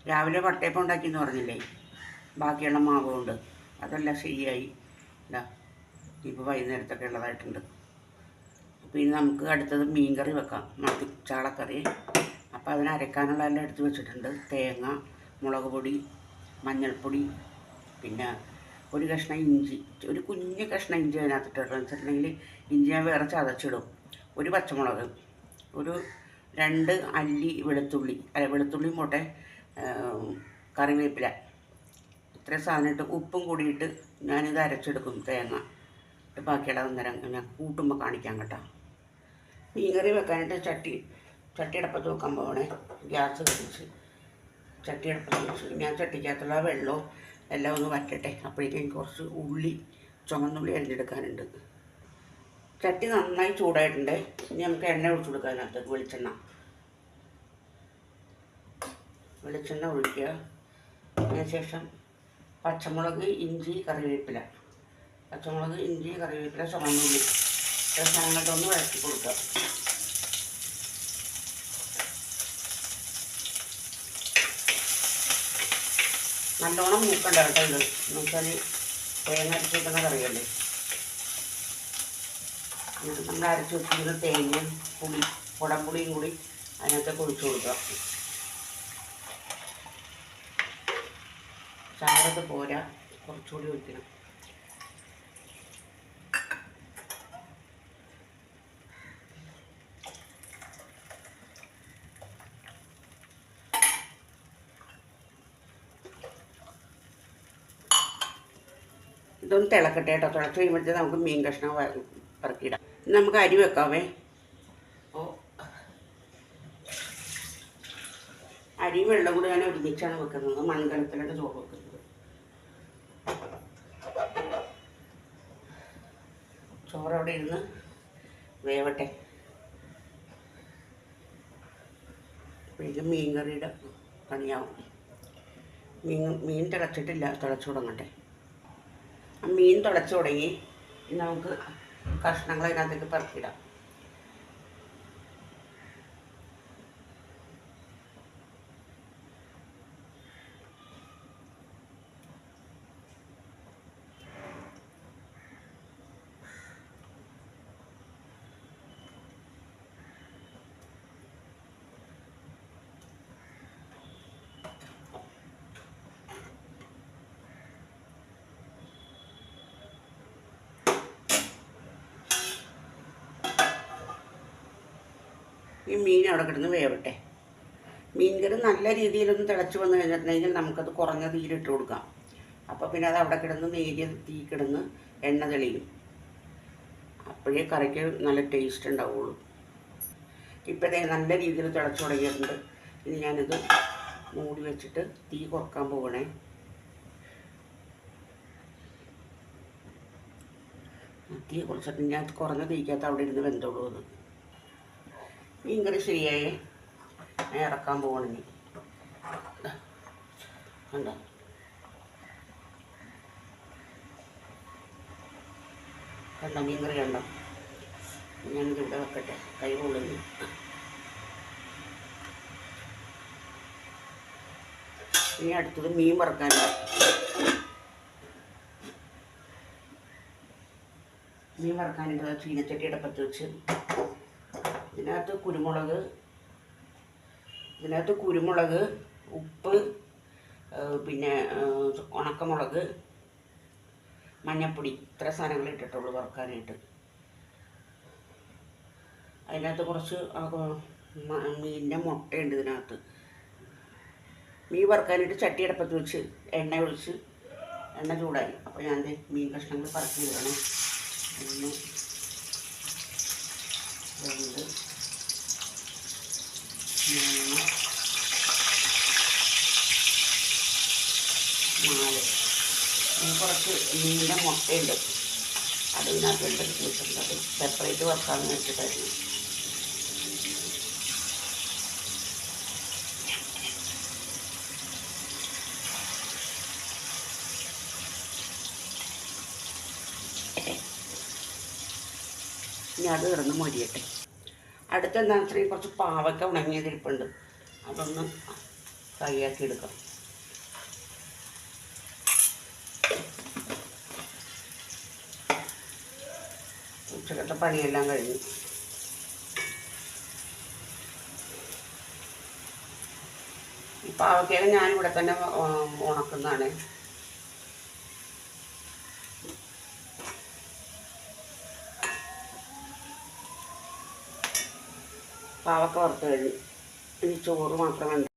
രാവിലെ വട്ടയപ്പം ഉണ്ടാക്കിയെന്ന് പറഞ്ഞില്ലേ, ബാക്കിയുള്ള മാവ് കൊണ്ട് അതെല്ലാം ശരിയായി. ഇതാ ഇപ്പോൾ വൈകുന്നേരത്തൊക്കെ ഉള്ളതായിട്ടുണ്ട്. അപ്പോൾ ഇനി നമുക്ക് അടുത്തത് മീൻ കറി വെക്കാം, മത്തി ചാളക്കറി. അപ്പോൾ അതിന് അരക്കാനുള്ള എല്ലാം എടുത്ത് വെച്ചിട്ടുണ്ട്. തേങ്ങ, മുളക് പൊടി, മഞ്ഞൾപ്പൊടി, പിന്നെ ഒരു കഷ്ണം ഇഞ്ചി, ഒരു കുഞ്ഞ് കഷ്ണം ഇഞ്ചി അതിനകത്തിട്ടെന്ന് വെച്ചിട്ടുണ്ടെങ്കിൽ ഇഞ്ചി ഞാൻ വേറെ ചതച്ചിടും. ഒരു പച്ചമുളക്, ഒരു 2 അല്ലി വെളുത്തുള്ളി, വെളുത്തുള്ളിയും പോട്ടെ, കറിവേപ്പില, ഇത്രയും സാധനം ഇട്ട് ഉപ്പും കൂടിയിട്ട് ഞാനിത് അരച്ചെടുക്കും. തേങ്ങ ബാക്കിയുള്ള അന്നേരം ഞാൻ കൂട്ടുമ്പോൾ കാണിക്കാം കേട്ടോ. മീൻ കറി വെക്കാനായിട്ട് ചട്ടി അടപ്പത്ത് വെക്കാൻ പോകണേ. ഗ്യാസ് കത്തിച്ച് ചട്ടി അടപ്പത്ത് വെച്ച് ഞാൻ ചട്ടിക്കകത്തുള്ള വെള്ളവും എല്ലാം ഒന്ന് വറ്റട്ടെ. അപ്പോഴേക്കും എനിക്ക് കുറച്ച് ചുമന്നുള്ളി അരിഞ്ഞെടുക്കാനുണ്ട്. ചട്ടി നന്നായി ചൂടായിട്ടുണ്ട്. ഇനി നമുക്ക് എണ്ണ ഒഴിച്ചു കൊടുക്കാനകത്ത് വെളിച്ചെണ്ണ ഒഴിക്കുക. അതിനുശേഷം പച്ചമുളക്, ഇഞ്ചി, കറിവേപ്പില, ചുമന്നുള്ളി സാധനങ്ങളൊന്ന് വഴറ്റി കൊടുക്കുക. നല്ലോണം മൂക്കണ്ട കേട്ടോ. ഇത് എന്ന് വെച്ചാൽ തേങ്ങ അരച്ച് വെക്കുന്ന കറിയല്ലേ. നമ്മൾ അരച്ച് വെച്ചിരുന്ന തേങ്ങയും കുടംപുളിയും കൂടി അതിനകത്ത് ഒഴിച്ചു കൊടുക്കുക. ചാറത് പോരാ, കുറച്ചുകൂടി ഒഴിക്കണം. ഇതൊന്ന് തിളക്കട്ടെ കേട്ടോ. തിളച്ച് കഴിയുമ്പോഴത്തേക്ക് നമുക്ക് മീൻ കഷ്ണം പറക്കിയിടാം. നമുക്ക് അരി വെക്കാവേ. അപ്പോൾ അരിയും വെള്ളം കൂടി ഞാൻ ഒരുമിച്ചാണ് വെക്കുന്നത്. മൺകലത്തിലാണ് ചോറ് വെക്കുന്നത്. ചോറവിടെ ഇരുന്ന് വേവട്ടെ. അപ്പോഴേക്കും മീൻ കറിയുടെ പണിയാവും. മീൻ തിളച്ചിട്ടില്ല, തിളച്ചു തുടങ്ങട്ടെ. മീൻ തിളച്ചു തുടങ്ങി. നമുക്ക് കഷ്ണങ്ങൾ അതിനകത്തേക്ക് പറക്കിടാം. ഈ മീൻ അവിടെ കിടന്ന് വേവട്ടെ. മീൻ കറി നല്ല രീതിയിലൊന്ന് തിളച്ച് വന്നു കഴിഞ്ഞിട്ടുണ്ടെങ്കിൽ നമുക്കത് കുറഞ്ഞ തീയിലിട്ട് കൊടുക്കാം. അപ്പോൾ പിന്നെ അത് അവിടെ കിടന്ന് നേരിയ തീ കിടന്ന് എണ്ണ തെളിയും. അപ്പോഴേ കറിക്ക് നല്ല ടേസ്റ്റ് ഉണ്ടാവുള്ളൂ. ഇപ്പോഴേ നല്ല രീതിയിൽ തിളച്ച് തുടങ്ങിയിട്ടുണ്ട്. ഇനി ഞാനിത് മൂടി വെച്ചിട്ട് തീ കുറക്കാൻ പോകണേ. തീ കുറച്ചിട്ട് ഞാൻ കുറഞ്ഞ തീക്കകത്ത് അവിടെ ഇരുന്ന് വെന്തോളൂ. അത് മീൻ കറി ശരിയായി ഞാൻ ഇറക്കാൻ പോകണമെങ്കിൽ കണ്ടോ. മീൻ കറി കണ്ടോ. ഞാനിതിവിടെ വെക്കട്ടെ, കൈ കൊള്ളുന്നു. ഇനി അടുത്തത് മീൻ വറുക്കാനുണ്ട്. മീൻ വറുക്കാനുണ്ട്. ചീനച്ചട്ടിയുടെ പത്ത് വെച്ച് ഇതിനകത്ത് കുരുമുളക്, ഉപ്പ്, പിന്നെ ഉണക്കമുളക്, മഞ്ഞൾപ്പൊടി, ഇത്ര സാധനങ്ങൾ ഇട്ടിട്ടുള്ളൂ വറുക്കാനായിട്ട്. അതിനകത്ത് കുറച്ച് മീനിൻ്റെ മുട്ടയുണ്ട് ഇതിനകത്ത്. മീൻ വറുക്കാനായിട്ട് ചട്ടി അടുപ്പത്ത് വെച്ച് എണ്ണ ചൂടായി. അപ്പോൾ ഞാൻ മീൻ കഷ്ണങ്ങൾ പറക്കി ഇടണം. 1, 2, 3, 4. കുറച്ച് മീനിൻ്റെ മുട്ടയുണ്ട്, അത് ഇതിനകത്ത് എടുത്ത് വെച്ചിട്ടുണ്ട്. അത് സെപ്പറേറ്റ് വറുക്കാമെന്ന് വെച്ചിട്ടായിരുന്നു. ഇനി അത് കിടന്ന് മൊരിയട്ടെ. അടുത്തെന്താണെന്ന് വെച്ചിട്ടുണ്ടെങ്കിൽ കുറച്ച് പാവയ്ക്ക ഉണങ്ങിയതിരിപ്പുണ്ട്. അതൊന്ന് ഫ്രൈ ആക്കി എടുക്കാം. ഉച്ചക്കത്തെ പണിയെല്ലാം കഴിഞ്ഞു. ഈ പാവയ്ക്കയില ഞാനിവിടെ തന്നെ ഉണക്കുന്നതാണ്. പാവക്ക വറുത്ത് കഴിഞ്ഞു. ഇനി ചോറ് മാത്രം വേണ്ട.